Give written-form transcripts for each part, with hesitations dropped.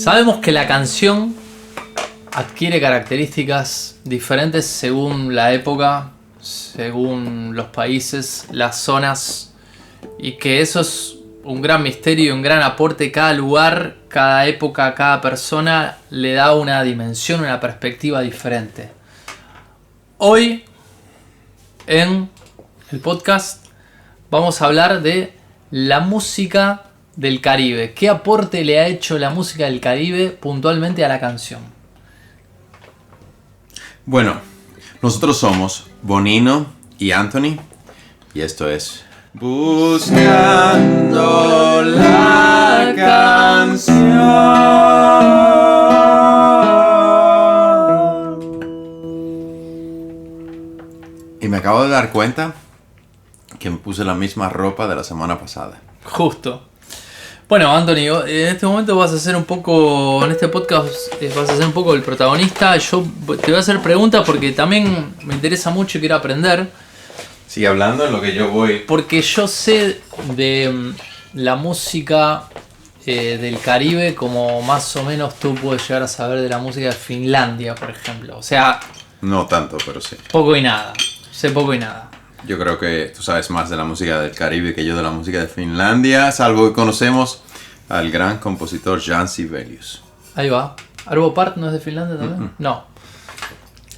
Sabemos que la canción adquiere características diferentes según la época, según los países, las zonas, y que eso es un gran misterio y un gran aporte. Cada lugar, cada época, cada persona le da una dimensión, una perspectiva diferente. Hoy, en el podcast, vamos a hablar de la música del Caribe. ¿Qué aporte le ha hecho la música del Caribe puntualmente a la canción? Bueno, nosotros somos Bonino y Anthony, y esto es Buscando la Canción. Y me acabo de dar cuenta que me puse la misma ropa de la semana pasada. Justo. Bueno, Anthony, en este momento vas a ser un poco, en este podcast vas a ser un poco el protagonista. Yo te voy a hacer preguntas porque también me interesa mucho y quiero aprender. Sigue hablando en lo que yo voy. Porque yo sé de la música del Caribe como más o menos tú puedes llegar a saber de la música de Finlandia, por ejemplo. O sea, No tanto, pero sí. poco y nada. Sé poco y nada. Yo creo que tú sabes más de la música del Caribe que yo de la música de Finlandia, salvo que conocemos al gran compositor Jan Sibelius. Ahí va. ¿Arvo Part no es de Finlandia también? No.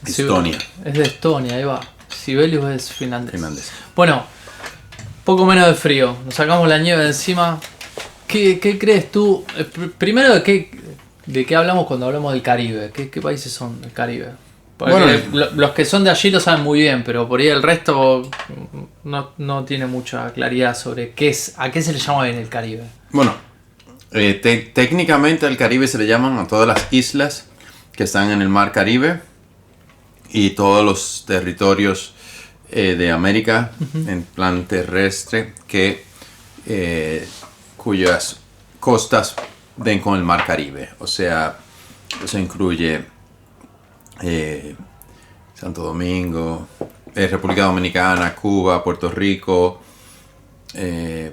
Estonia. Es de Estonia, ahí va. Sibelius es finlandés. Finlandés. Bueno, poco menos de frío. Nos sacamos la nieve de encima. ¿Qué crees tú? Primero, ¿de qué hablamos cuando hablamos del Caribe? ¿Qué países son del Caribe? Porque Bueno, los que son de allí lo saben muy bien, pero por ahí el resto no tiene mucha claridad sobre a qué se le llama bien el Caribe. Bueno, técnicamente al Caribe se le llaman a todas las islas que están en el mar Caribe y todos los territorios de América en plan terrestre cuyas costas den con el mar Caribe. O sea, eso incluye Santo Domingo, República Dominicana, Cuba, Puerto Rico,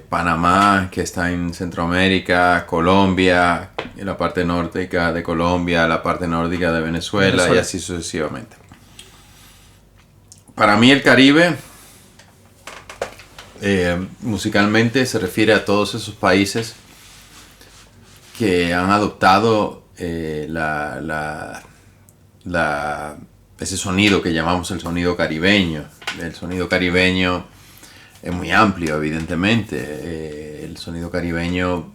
Panamá, que está en Centroamérica, Colombia, la parte nórdica de Colombia, la parte nórdica de Venezuela y así sucesivamente. Para mí el Caribe musicalmente se refiere a todos esos países que han adoptado ese sonido que llamamos el sonido caribeño. El sonido caribeño es muy amplio, evidentemente. El sonido caribeño,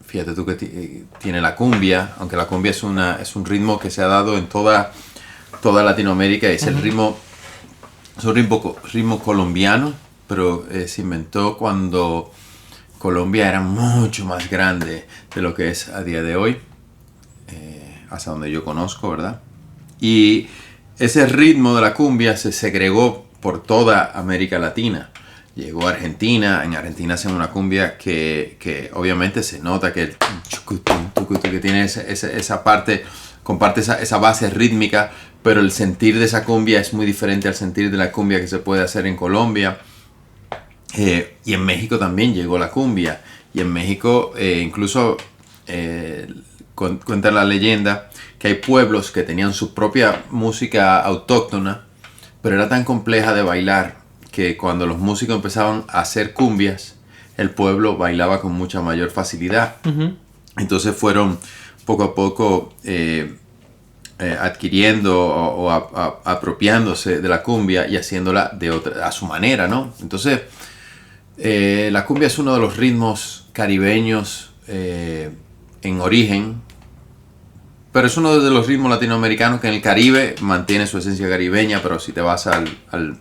fíjate tú que tiene la cumbia, aunque la cumbia es un ritmo que se ha dado en toda Latinoamérica. Es el ritmo, es un ritmo colombiano, pero se inventó cuando Colombia era mucho más grande de lo que es a día de hoy, hasta donde yo conozco, ¿verdad? Y ese ritmo de la cumbia se segregó por toda América Latina. Llegó a Argentina. En Argentina hacen una cumbia que obviamente se nota que tiene esa parte, comparte esa base rítmica, pero el sentir de esa cumbia es muy diferente al sentir de la cumbia que se puede hacer en Colombia. Y en México también llegó la cumbia. Y en México incluso cuenta la leyenda que hay pueblos que tenían su propia música autóctona, pero era tan compleja de bailar que cuando los músicos empezaban a hacer cumbias, el pueblo bailaba con mucha mayor facilidad. Entonces fueron poco a poco adquiriendo o apropiándose de la cumbia y haciéndola a su manera, ¿no? Entonces la cumbia es uno de los ritmos caribeños en origen, pero es uno de los ritmos latinoamericanos que en el Caribe mantiene su esencia caribeña, pero si te vas al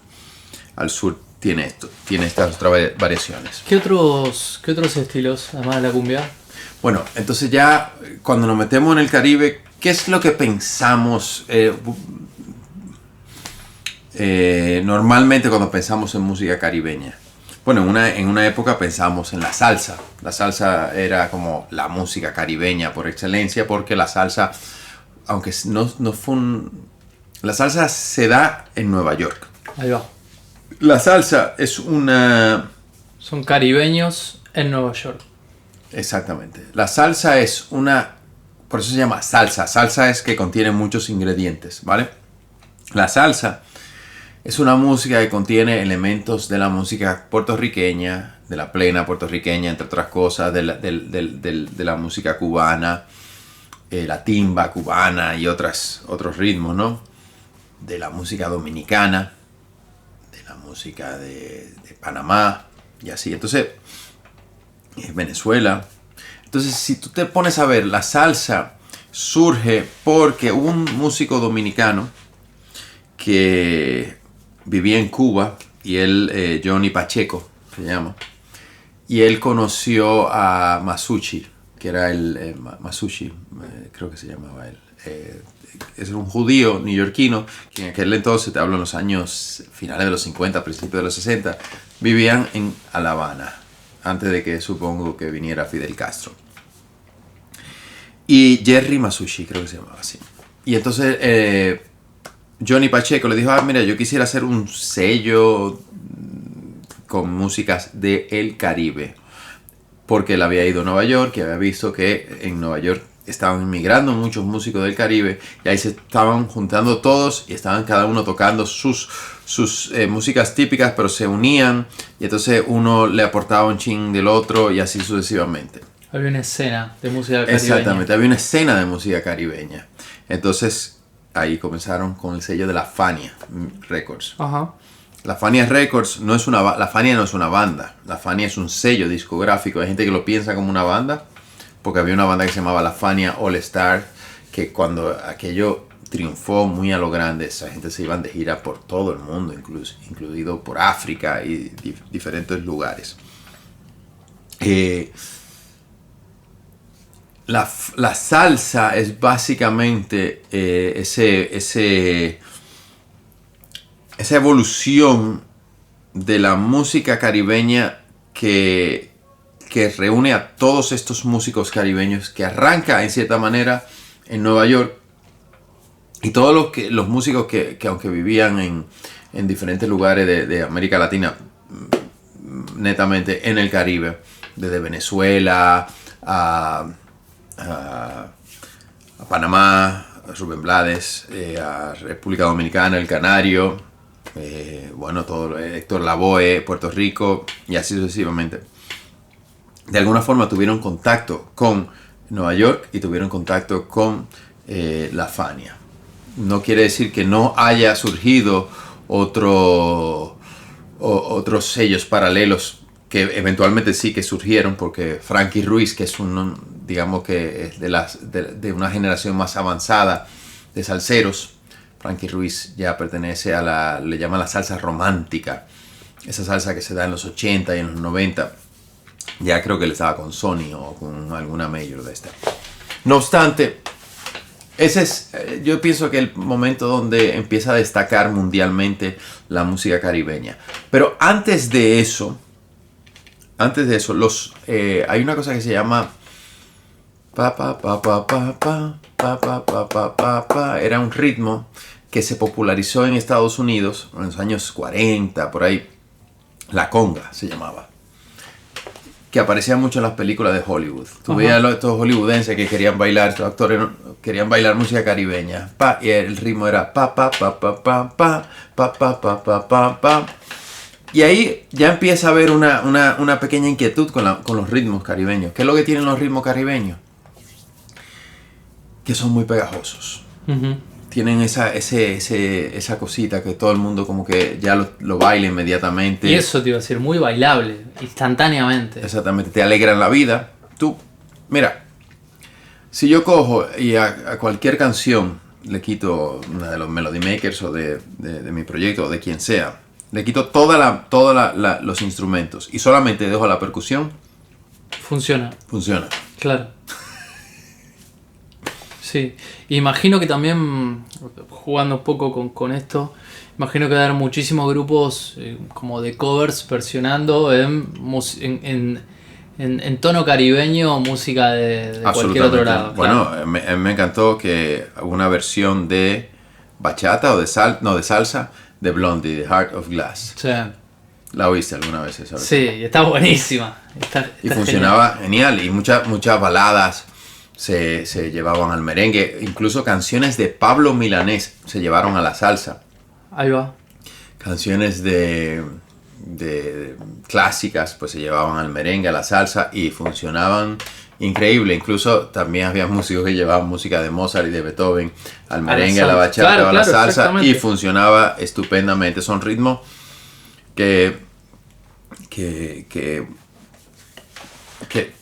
sur tiene estas otras variaciones. ¿Qué otros estilos, además de la cumbia? Bueno, entonces ya cuando nos metemos en el Caribe, ¿qué es lo que pensamos normalmente cuando pensamos en música caribeña? Bueno, en una época pensamos en la salsa. La salsa era como la música caribeña por excelencia, porque la salsa, aunque no fue la salsa se da en Nueva York. Ahí va. La salsa es una... Son caribeños en Nueva York. Exactamente. La salsa es una por eso se llama salsa. Salsa es que contiene muchos ingredientes, ¿vale? La salsa es una música que contiene elementos de la música puertorriqueña, de la plena puertorriqueña, entre otras cosas, de la música cubana, la timba cubana y otros ritmos, ¿no? De la música dominicana, de la música de Panamá y así. Entonces, Venezuela. Entonces, si tú te pones a ver, la salsa surge porque hubo un músico dominicano que vivía en Cuba, y él, Johnny Pacheco, se llama, y él conoció a Masucci, que era Masucci, creo que se llamaba él. Es un judío neoyorquino que en aquel entonces, te hablo en los años finales de los 50, principios de los 60, vivían en La Habana, antes de que supongo que viniera Fidel Castro. Y Jerry Masucci, creo que se llamaba así. Y entonces Johnny Pacheco le dijo, mira, yo quisiera hacer un sello con músicas del Caribe. Porque él había ido a Nueva York y había visto que en Nueva York estaban inmigrando muchos músicos del Caribe, y ahí se estaban juntando todos y estaban cada uno tocando sus músicas típicas, pero se unían, y entonces uno le aportaba un chin del otro y así sucesivamente. Había una escena de música caribeña. Exactamente, había una escena de música caribeña. Entonces ahí comenzaron con el sello de la Fania Records. Ajá. La Fania Records no es la Fania no es una banda. La Fania es un sello discográfico. Hay gente que lo piensa como una banda, porque había una banda que se llamaba la Fania All Star, que cuando aquello triunfó muy a lo grande, esa gente se iban de gira por todo el mundo, incluido por África y diferentes lugares. La salsa es básicamente esa evolución de la música caribeña que reúne a todos estos músicos caribeños, que arranca en cierta manera en Nueva York, y todos los músicos que aunque vivían en diferentes lugares de América Latina, netamente en el Caribe, desde Venezuela a Panamá, a Rubén Blades, a República Dominicana, El Canario, todo Héctor Lavoe, Puerto Rico, y así sucesivamente. De alguna forma tuvieron contacto con Nueva York y tuvieron contacto con la Fania. No quiere decir que no haya surgido otros sellos paralelos, que eventualmente sí que surgieron, porque Frankie Ruiz, que es digamos que es de una generación más avanzada de salseros, Frankie Ruiz ya pertenece le llaman la salsa romántica, esa salsa que se da en los 80 y en los 90, ya creo que él estaba con Sony o con alguna mayor de esta. No obstante, ese es, yo pienso que el momento donde empieza a destacar mundialmente la música caribeña. Pero antes de eso, hay una cosa que se llama era un ritmo que se popularizó en Estados Unidos en los años 40, por ahí. La conga se llamaba, que aparecía mucho en las películas de Hollywood. Tú veías estos hollywoodenses que querían bailar, estos actores querían bailar música caribeña, y el ritmo era pa pa pa pa pa pa pa pa pa pa pa pa. Y ahí ya empieza a haber una pequeña inquietud con los ritmos caribeños. ¿Qué es lo que tienen los ritmos caribeños? Que son muy pegajosos. Uh-huh. Tienen esa cosita que todo el mundo como que ya lo baila inmediatamente. Y eso te iba a decir, muy bailable, instantáneamente. Exactamente, te alegran la vida. Tú, mira, si yo cojo y a cualquier canción le quito una de los Melody Makers o de mi proyecto o de quien sea, le quito todos los instrumentos y solamente dejo la percusión, funciona. Claro. Sí, imagino que también, jugando un poco con esto, imagino que va a haber muchísimos grupos como de covers versionando en tono caribeño música de cualquier otro lado. Bueno, claro. Me encantó que una versión de bachata o de salsa de Blondie, The Heart of Glass. Sí. ¿La oíste alguna vez esa versión? Sí, está buenísima. Y funcionaba genial. Y muchas baladas se llevaban al merengue. Incluso canciones de Pablo Milanés se llevaron a la salsa. Ahí va. Canciones de clásicas pues se llevaban al merengue, a la salsa y funcionaban increíble. Incluso también había músicos que llevaban música de Mozart y de Beethoven al merengue, a la bachata, claro, a la salsa, y funcionaba estupendamente. Son ritmos que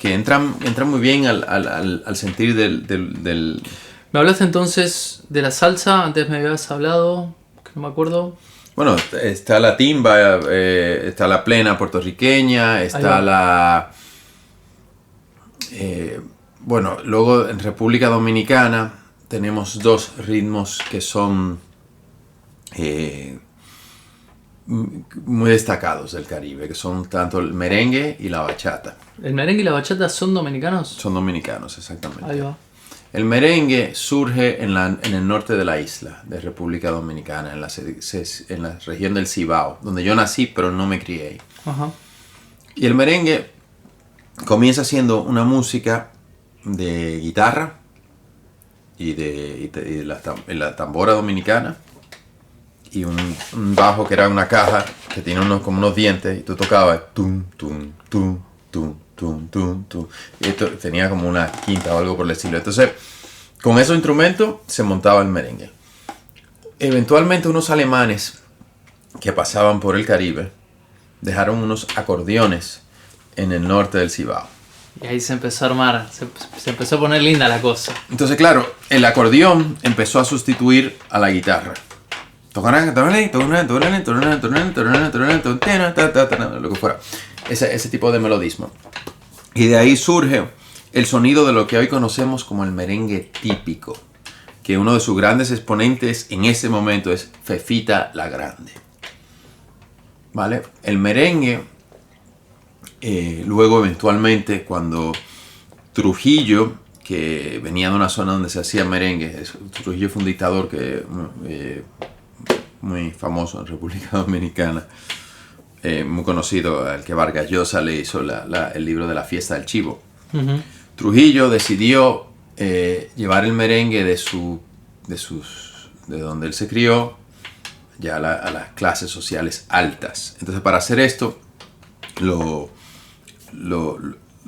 entran muy bien al sentir del... Me hablaste entonces de la salsa, antes me habías hablado, que no me acuerdo. Bueno, está la timba, está la plena puertorriqueña, está la... bueno, luego en República Dominicana tenemos dos ritmos que son muy destacados del Caribe, que son tanto el merengue y la bachata. ¿El merengue y la bachata son dominicanos? Son dominicanos, exactamente. Ahí va. El merengue surge en el norte de la isla de República Dominicana, en la región del Cibao, donde yo nací, pero no me crié ahí. Ajá. Y el merengue comienza siendo una música de guitarra y la tambora dominicana y un bajo que era una caja que tiene como unos dientes y tú tocabas tum, tum, tum, tum, tum, tum, tum. Y esto tenía como una quinta o algo por el estilo. Entonces, con esos instrumentos se montaba el merengue. Eventualmente unos alemanes que pasaban por el Caribe dejaron unos acordeones en el norte del Cibao. Y ahí se empezó a armar, se empezó a poner linda la cosa. Entonces, claro, el acordeón empezó a sustituir a la guitarra. Lo que fuera. Ese tipo de melodismo. Y de ahí surge el sonido de lo que hoy conocemos como el merengue típico, que uno de sus grandes exponentes en ese momento es Fefita la Grande. ¿Vale? El merengue, luego eventualmente cuando Trujillo, que venía de una zona donde se hacía merengue, Trujillo fue un dictador que muy famoso en República Dominicana, muy conocido, al que Vargas Llosa le hizo el libro de la fiesta del chivo. Uh-huh. Trujillo decidió llevar el merengue de donde él se crió ya a las clases sociales altas. Entonces, para hacer esto lo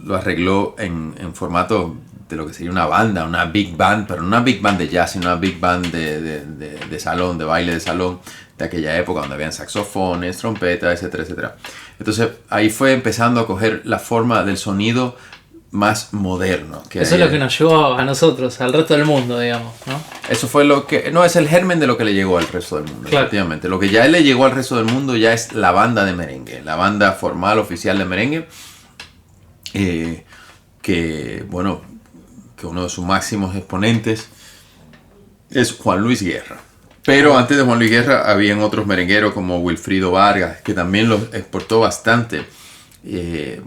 arregló en formato de lo que sería una banda, una big band, pero no una big band de jazz, sino una big band de salón, de baile de salón de aquella época, donde habían saxofones, trompetas, etcétera, etcétera. Entonces ahí fue empezando a coger la forma del sonido más moderno. Eso es lo que nos llevó a nosotros, al resto del mundo, digamos, ¿no? Eso fue es el germen de lo que le llegó al resto del mundo, claro. Efectivamente. Lo que ya le llegó al resto del mundo ya es la banda de merengue, la banda formal, oficial de merengue, que uno de sus máximos exponentes es Juan Luis Guerra. Pero antes de Juan Luis Guerra habían otros merengueros como Wilfrido Vargas, que también los exportó bastante.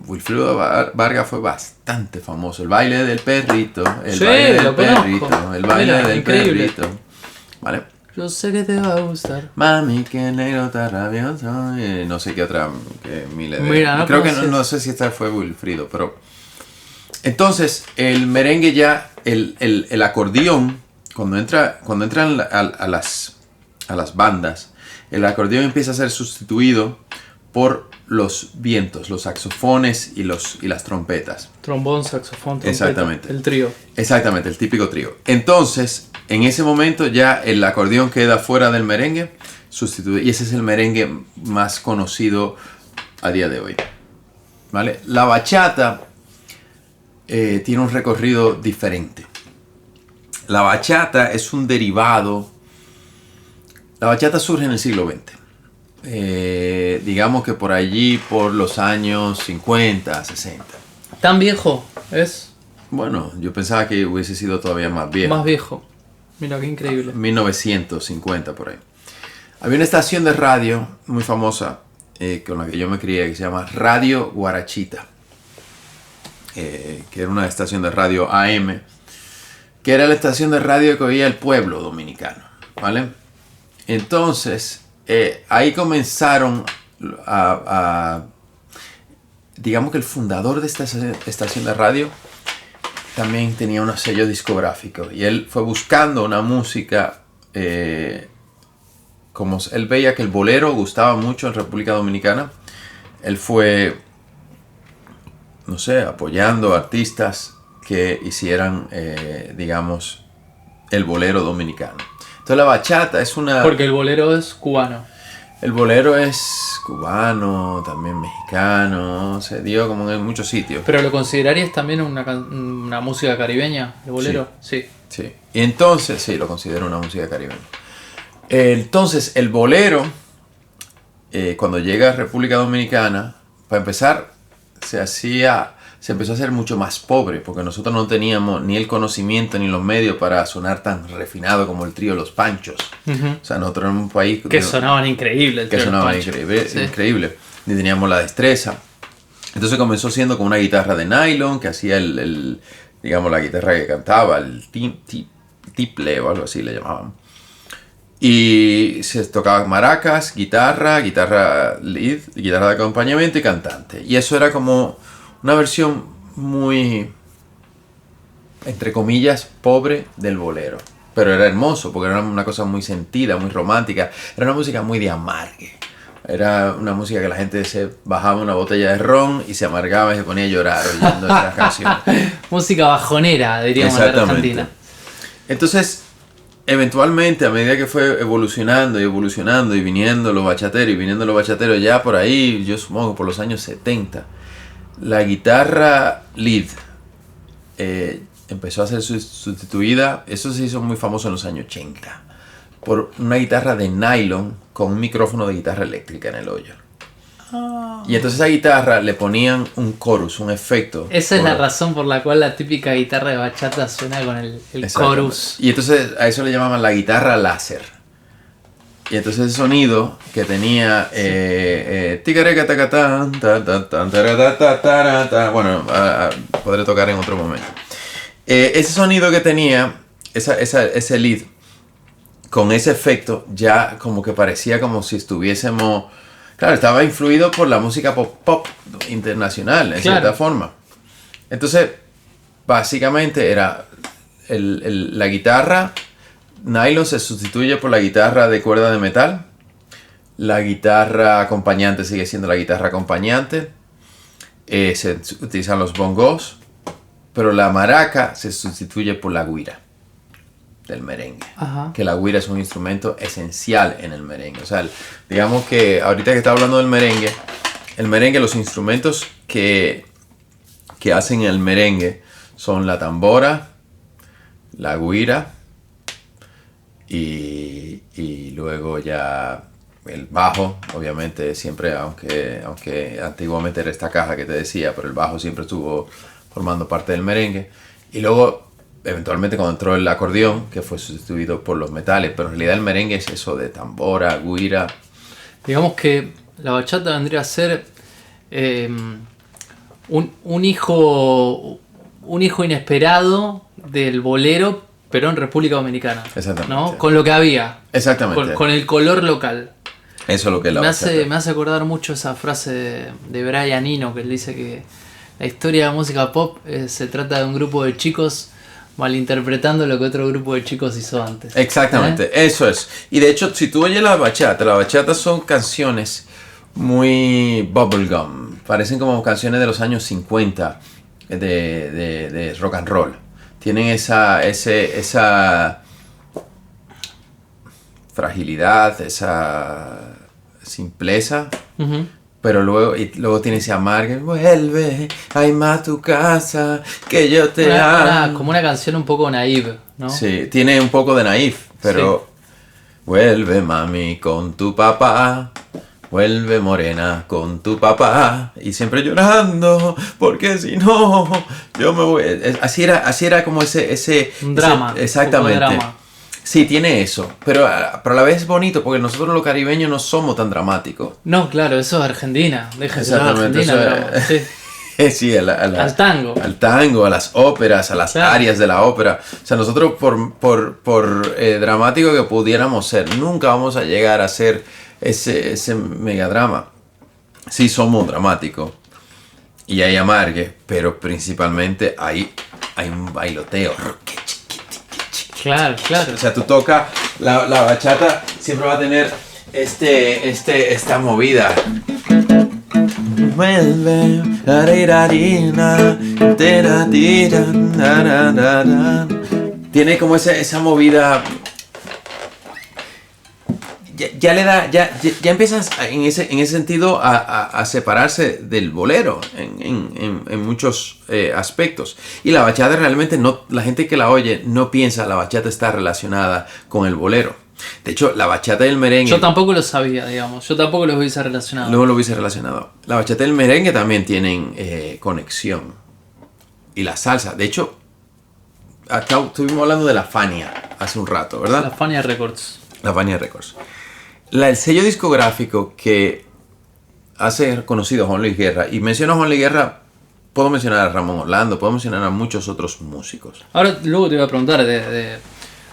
Wilfrido Vargas fue bastante famoso. El baile del perrito, el baile del perrito, el baile del perrito. ¿Vale? Yo sé que te va a gustar. Mami, que negro está rabioso. No sé qué otra. Mira, no creo que no sé si esta fue Wilfrido, pero... Entonces, el merengue ya, el acordeón, cuando entran a las bandas, el acordeón empieza a ser sustituido por los vientos, los saxofones y las trompetas. Trombón, saxofón, trompeta. Exactamente. El trío. Exactamente, el típico trío. Entonces, en ese momento ya el acordeón queda fuera del merengue, sustituido, y ese es el merengue más conocido a día de hoy. ¿Vale? La bachata tiene un recorrido diferente. La bachata es un derivado. La bachata surge en el siglo XX. Digamos que por allí, por los años 50, 60. ¿Tan viejo es? Bueno, yo pensaba que hubiese sido todavía más viejo. Más viejo. Mira, qué increíble. 1950 por ahí. Había una estación de radio muy famosa con la que yo me crié, que se llama Radio Guarachita. Que era una estación de radio AM, que era la estación de radio que oía el pueblo dominicano, ¿vale? Entonces, ahí comenzaron digamos que el fundador de esta estación de radio también tenía unos sellos discográficos y él fue buscando una música, como él veía que el bolero gustaba mucho en República Dominicana, él fue, no sé, apoyando artistas que hicieran, digamos, el bolero dominicano. Entonces la bachata es una... Porque el bolero es cubano. El bolero es cubano, también mexicano, se dio como en muchos sitios. ¿Pero lo considerarías también una música caribeña, el bolero? Sí. Sí. Y entonces, sí, lo considero una música caribeña. Entonces, el bolero, cuando llega a República Dominicana, para empezar, se empezó a hacer mucho más pobre, porque nosotros no teníamos ni el conocimiento ni los medios para sonar tan refinado como el trío Los Panchos. O sea, nosotros éramos un país... Que sonaban increíbles. Que sonaban increíble. Ni teníamos la destreza. Entonces comenzó siendo con una guitarra de nylon, que hacía digamos, la guitarra que cantaba, el tiple o algo así le llamaban. Y se tocaban maracas, guitarra lead, guitarra de acompañamiento y cantante. Y eso era como una versión muy, entre comillas, pobre del bolero. Pero era hermoso, porque era una cosa muy sentida, muy romántica. Era una música muy de amargue. Era una música que la gente se bajaba una botella de ron y se amargaba y se ponía a llorar oyendo esas canciones. Música bajonera, diríamos en Argentina. Entonces, eventualmente, a medida que fue evolucionando y viniendo los bachateros, ya por ahí, yo supongo por los años 70, la guitarra lead empezó a ser sustituida, eso se hizo muy famoso en los años 80, por una guitarra de nylon con un micrófono de guitarra eléctrica en el hoyo. Y entonces a esa guitarra le ponían un chorus, un efecto. Esa es la razón por la cual la típica guitarra de bachata suena con el chorus. Y entonces a eso le llamaban la guitarra láser. Y entonces el sonido que tenía... bueno, podré tocar en otro momento. Ese sonido que tenía, ese lead, con ese efecto, ya como que parecía como si estuviésemos... Claro, estaba influido por la música pop internacional, en cierta forma. Entonces, básicamente era la guitarra nylon se sustituye por la guitarra de cuerda de metal. La guitarra acompañante sigue siendo la guitarra acompañante. Se utilizan los bongos, pero la maraca se sustituye por la güira del merengue. Ajá. Que la güira es un instrumento esencial en el merengue. O sea, digamos que ahorita que está hablando del merengue, los instrumentos que hacen el merengue son la tambora, la güira y luego ya el bajo, obviamente siempre, aunque antiguamente era esta caja que te decía, pero el bajo siempre estuvo formando parte del merengue. Y luego eventualmente cuando entró el acordeón, que fue sustituido por los metales, pero en realidad el merengue es eso de tambora, güira. Digamos que la bachata vendría a ser un hijo inesperado del bolero, pero en República Dominicana. Exactamente. ¿No? Con lo que había. Exactamente. Con el color local. Eso es lo que es la bachata. Me hace acordar mucho esa frase de Brian Eno, que él dice que la historia de la música pop se trata de un grupo de chicos malinterpretando lo que otro grupo de chicos hizo antes. Exactamente, eso es. Y de hecho, si tú oyes la bachata son canciones muy bubblegum. Parecen como canciones de los años 50 de rock and roll. Tienen esa fragilidad, esa simpleza. Uh-huh. Pero luego tiene ese amargue. Vuelve, ay más tu casa, que yo te amo. Como una canción un poco naive, ¿no? Sí, tiene un poco de naif, pero... Sí. Vuelve, mami, con tu papá. Vuelve, morena, con tu papá. Y siempre llorando, porque si no, yo me voy... Así era como ese un drama. Exactamente. Un drama. Sí, tiene eso, pero a la vez es bonito porque nosotros los caribeños no somos tan dramáticos. No, claro, eso es Argentina. Déjense de Argentina. Sí, sí al tango. Al tango, a las óperas, a las arias de la ópera. O sea, nosotros por dramático que pudiéramos ser, nunca vamos a llegar a ser ese megadrama. Sí somos dramáticos. y hay amargue, pero principalmente hay un bailoteo. Claro, claro. O sea, tú tocas, la bachata siempre va a tener esta movida. Tiene como esa movida. Ya le da, ya empiezas en ese sentido a separarse del bolero en muchos aspectos. Y la bachata realmente no, la gente que la oye no piensa la bachata está relacionada con el bolero. De hecho, la bachata y el merengue... Yo tampoco lo sabía, digamos. Yo tampoco los hubiese relacionado. No lo hubiese relacionado. La bachata y el merengue también tienen conexión. Y la salsa. De hecho, acá estuvimos hablando de la Fania hace un rato, ¿verdad? La Fania Records. La Fania Records. El sello discográfico que hace conocido a Juan Luis Guerra, y menciono a Juan Luis Guerra, puedo mencionar a Ramón Orlando, puedo mencionar a muchos otros músicos. Ahora luego te voy a preguntar de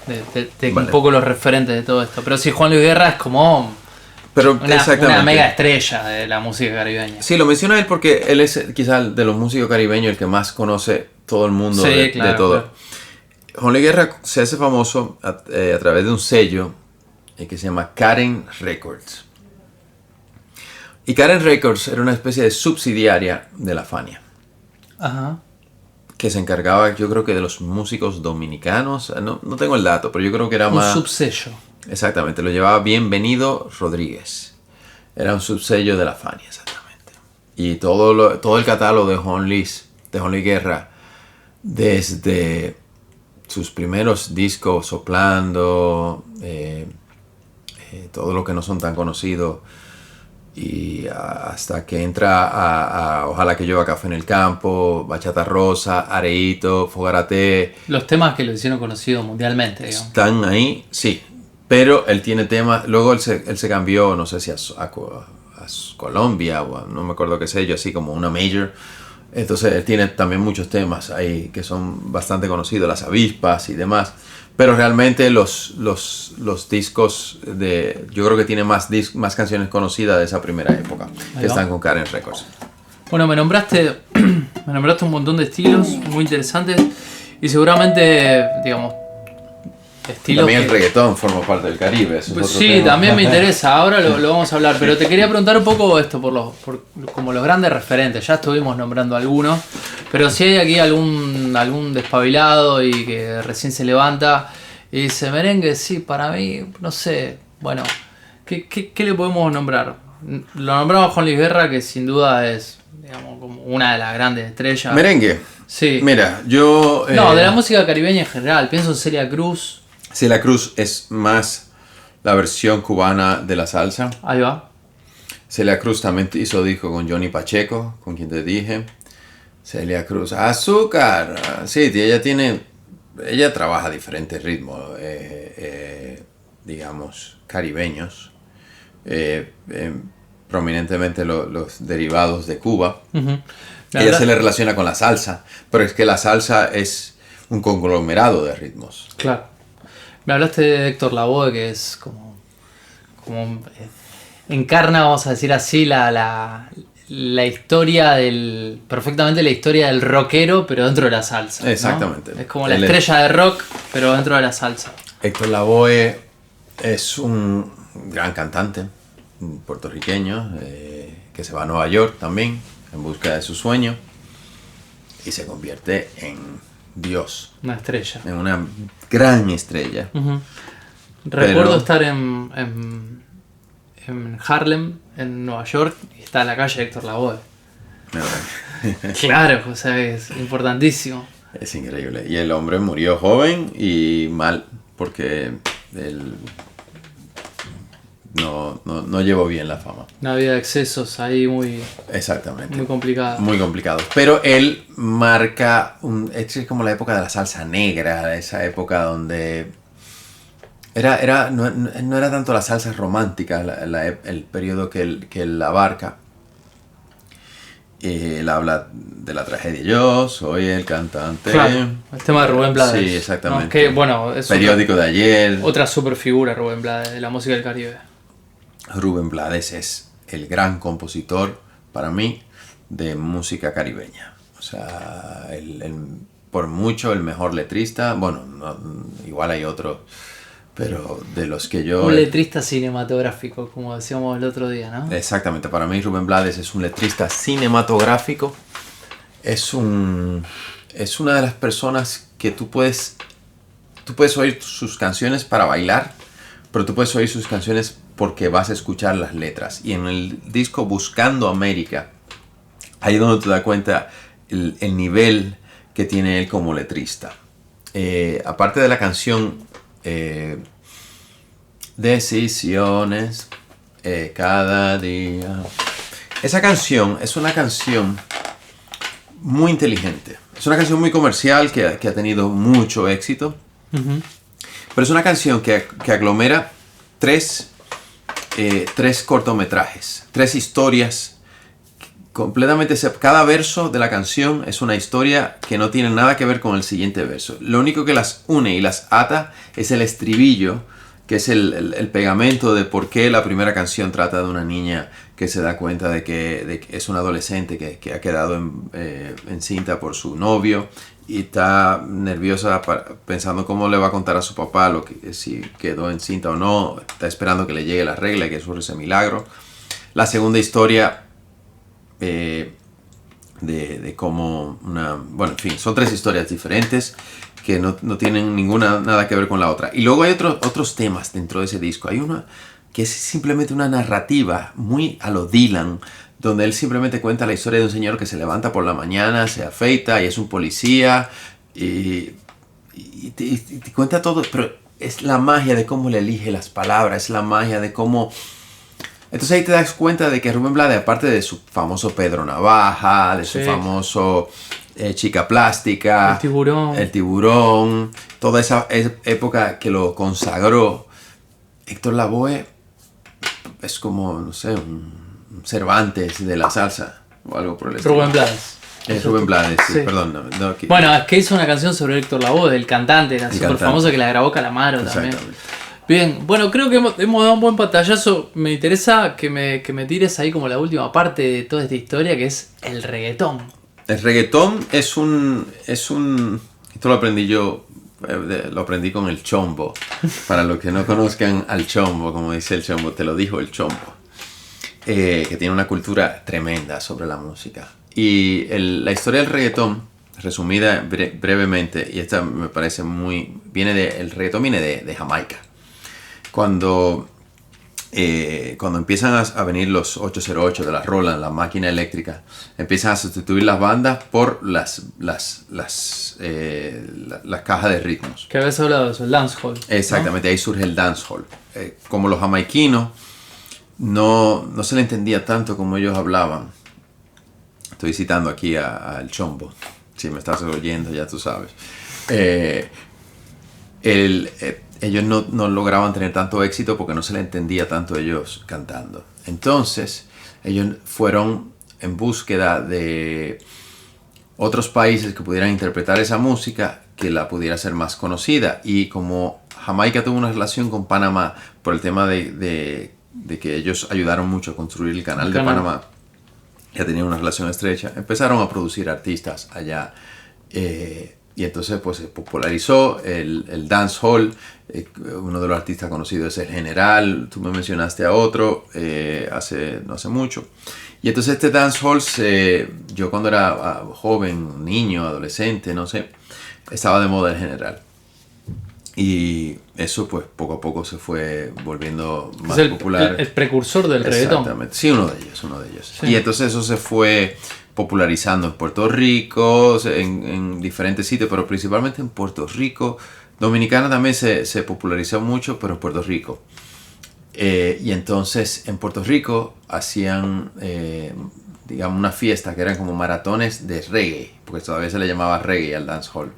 Vale. un poco los referentes de todo esto. Pero sí, Juan Luis Guerra es como una mega estrella de la música caribeña. Sí, lo menciona él porque él es quizás de los músicos caribeños el que más conoce todo el mundo Sí, de todo. Claro. Juan Luis Guerra se hace famoso a través de un sello que se llama Karen Records. Y Karen Records era una especie de subsidiaria de la Fania. Ajá. Que se encargaba, yo creo que de los músicos dominicanos. No tengo el dato, pero yo creo que era más... Un subsello. Exactamente, lo llevaba Bienvenido Rodríguez. Era un subsello de la Fania, exactamente. Y todo el catálogo de Juan Luis Guerra, desde sus primeros discos, Soplando, todo lo que no son tan conocidos, y hasta que entra a Ojalá que llueva café en el campo, Bachata Rosa, Areíto, Fogarate. Los temas que lo hicieron conocido mundialmente, digamos. Están ahí, sí. Pero él tiene temas, luego él se cambió, no sé si a Colombia, o no me acuerdo qué sé yo, así como una major. Entonces él tiene también muchos temas ahí que son bastante conocidos, Las Avispas y demás. Pero realmente los discos yo creo que tiene más canciones conocidas de esa primera época, que están con Karen Records. Bueno, me nombraste un montón de estilos muy interesantes y seguramente, digamos, estilos también el reggaetón forma parte del Caribe. Pues sí, también me interesa, ahora lo vamos a hablar, pero te quería preguntar un poco esto por como los grandes referentes, ya estuvimos nombrando algunos, pero si hay aquí algún despabilado y que recién se levanta y dice merengue, sí, para mí, no sé, bueno, ¿qué le podemos nombrar? Lo nombramos a Juan Luis Guerra, que sin duda es, digamos, como una de las grandes estrellas. ¿Merengue? Sí. Mira, yo... No, de la música caribeña en general, pienso en Celia Cruz. Celia Cruz es más la versión cubana de la salsa. Ahí va. Celia Cruz también hizo disco con Johnny Pacheco, con quien te dije. Celia Cruz, Azúcar. Sí, ella trabaja diferentes ritmos, digamos, caribeños. Prominentemente los derivados de Cuba. Uh-huh. Ella se le relaciona con la salsa, pero es que la salsa es un conglomerado de ritmos. Claro. Me hablaste de Héctor Lavoe, que es como encarna, vamos a decir así, la historia perfectamente la historia del rockero, pero dentro de la salsa, ¿no? Exactamente. Es como la estrella de rock, pero dentro de la salsa. Héctor Lavoe es un gran cantante puertorriqueño que se va a Nueva York también en busca de su sueño y se convierte en Dios. Una estrella. En una gran estrella. Uh-huh. Recuerdo estar en Harlem, en Nueva York, y está la calle Héctor Lavoe. Claro, o sea, es importantísimo. Es increíble. Y el hombre murió joven y mal, porque él no llevó bien la fama. Una vida de excesos ahí Exactamente. Muy complicada. Muy complicado. Pero él marca es como la época de la salsa negra, esa época donde no era tanto la salsa romántica el periodo que él abarca. Él habla de la tragedia. Yo soy el cantante. Claro, el tema de Rubén Blades. Sí, exactamente. ¿No? Que, bueno, es periódico de ayer. Otra super figura, Rubén Blades, de la música del Caribe. Rubén Blades es el gran compositor, para mí, de música caribeña. O sea, por mucho el mejor letrista, bueno, igual hay otros, pero de los que yo... Un letrista cinematográfico, como decíamos el otro día, ¿no? Exactamente, para mí Rubén Blades es un letrista cinematográfico. Es una de las personas que tú puedes oír sus canciones para bailar, pero tú puedes oír sus canciones porque vas a escuchar las letras. Y en el disco Buscando América, ahí es donde te das cuenta el nivel que tiene él como letrista. Aparte de la canción Decisiones cada día. Esa canción es una canción muy inteligente. Es una canción muy comercial que ha tenido mucho éxito. Uh-huh. Pero es una canción que aglomera tres cortometrajes, tres historias completamente. Cada verso de la canción es una historia que no tiene nada que ver con el siguiente verso. Lo único que las une y las ata es el estribillo, que es el pegamento de por qué la primera canción trata de una niña que se da cuenta de que es una adolescente que ha quedado encinta por su novio y está nerviosa pensando cómo le va a contar a su papá si quedó encinta o no. Está esperando que le llegue la regla y que surja ese milagro. La segunda historia de cómo bueno, en fin, son tres historias diferentes que no tienen nada que ver con la otra. Y luego hay otros temas dentro de ese disco. Hay uno que es simplemente una narrativa muy a lo Dylan, donde él simplemente cuenta la historia de un señor que se levanta por la mañana, se afeita y es un policía y te cuenta todo, pero es la magia de cómo le elige las palabras, es la magia de cómo... Entonces ahí te das cuenta de que Rubén Blades, aparte de su famoso Pedro Navaja, de su famoso Chica Plástica, el tiburón, toda esa época que lo consagró, Héctor Lavoe es como, no sé, un Cervantes de la salsa o algo por el estilo. Rubén Blades. Rubén Blades, sí, perdón. Bueno, es que hizo una canción sobre Héctor Lavoe, el cantante, era súper famoso, que la grabó Calamaro también. Bien, bueno, creo que hemos dado un buen pantallazo. Me interesa que me tires ahí como la última parte de toda esta historia, que es el reggaetón. El reggaetón es un esto lo aprendí yo, lo aprendí con el Chombo. Para los que no conozcan al Chombo, como dice el Chombo, te lo dijo el Chombo. Que tiene una cultura tremenda sobre la música. Y la historia del reggaetón, resumida brevemente, y esta me parece el reggaetón viene de Jamaica. Cuando empiezan a venir los 808 de la Roland, la máquina eléctrica, empiezan a sustituir las bandas por las cajas de ritmos. Que habías hablado de eso, el dancehall. Exactamente, ¿no? Ahí surge el dancehall. Como los jamaiquinos no se le entendía tanto como ellos hablaban. Estoy citando aquí al Chombo. Si me estás oyendo, ya tú sabes. Ellos no lograban tener tanto éxito porque no se le entendía tanto a ellos cantando. Entonces, ellos fueron en búsqueda de otros países que pudieran interpretar esa música, que la pudiera ser más conocida. Y como Jamaica tuvo una relación con Panamá por el tema de que ellos ayudaron mucho a construir el canal de Panamá, ya tenían una relación estrecha, empezaron a producir artistas allá. Y entonces pues se popularizó el dancehall. Uno de los artistas conocidos es El General. Tú me mencionaste a otro no hace mucho. Y entonces este dancehall, yo cuando era joven, niño, adolescente, no sé, estaba de moda El General. Y eso pues poco a poco se fue volviendo más popular. El precursor del reggaetón. Exactamente, sí, uno de ellos. Sí. Y entonces eso se fue popularizando en Puerto Rico, en diferentes sitios, pero principalmente en Puerto Rico. Dominicana también se popularizó mucho, pero en Puerto Rico. Y entonces en Puerto Rico hacían, digamos, una fiesta que eran como maratones de reggae, porque todavía se le llamaba reggae al dancehall.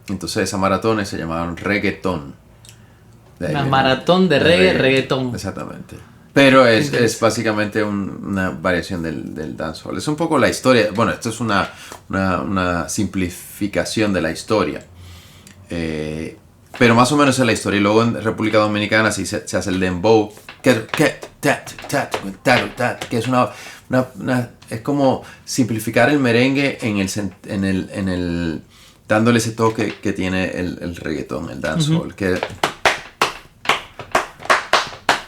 Entonces esas maratones se llamaban reggaetón. Una maratón de reggaetón. Exactamente. Pero es básicamente una variación del dancehall. Es un poco la historia. Bueno, esto es una simplificación de la historia. Pero más o menos es la historia. Y luego en República Dominicana sí se hace el dembow. Que que es es como simplificar el merengue en el dándole ese toque que tiene el reggaetón, el dancehall, que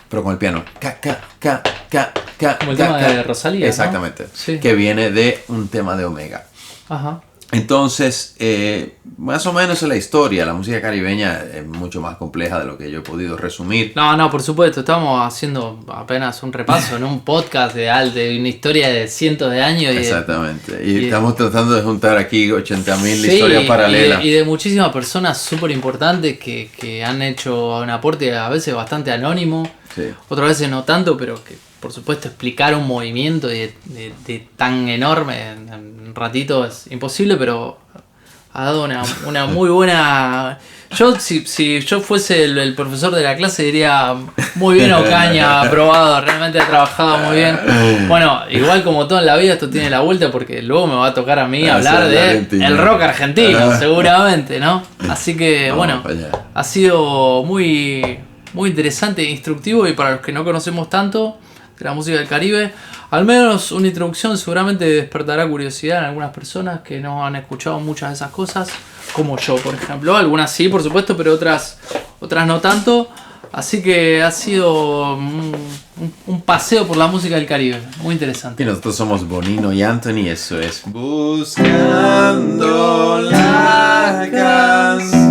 pero con el piano. Como el tema de Rosalía, exactamente, ¿no? Sí. Que viene de un tema de Omega. Ajá. Entonces, más o menos es la historia. La música caribeña es mucho más compleja de lo que yo he podido resumir. No, por supuesto, estamos haciendo apenas un repaso en un podcast de una historia de cientos de años. Exactamente, y estamos tratando de juntar aquí 80.000 historias paralelas. Y de muchísimas personas súper importantes que han hecho un aporte a veces bastante anónimo, sí. Otras veces no tanto, pero que por supuesto explicar un movimiento de tan enorme en un ratito es imposible, pero ha dado una muy buena... Yo si yo fuese el profesor de la clase diría muy bien Ocaña, aprobado, realmente ha trabajado muy bien. Bueno, igual como todo en la vida esto tiene la vuelta porque luego me va a tocar a mí hablar de el rock argentino, seguramente, ¿no? Así que bueno, ha sido muy interesante e instructivo, y para los que no conocemos tanto de la música del Caribe, al menos una introducción seguramente despertará curiosidad en algunas personas que no han escuchado muchas de esas cosas, como yo, por ejemplo. Algunas sí, por supuesto, pero otras no tanto. Así que ha sido un paseo por la música del Caribe, muy interesante. Y nosotros somos Bonino y Anthony, eso es Buscando la Canción.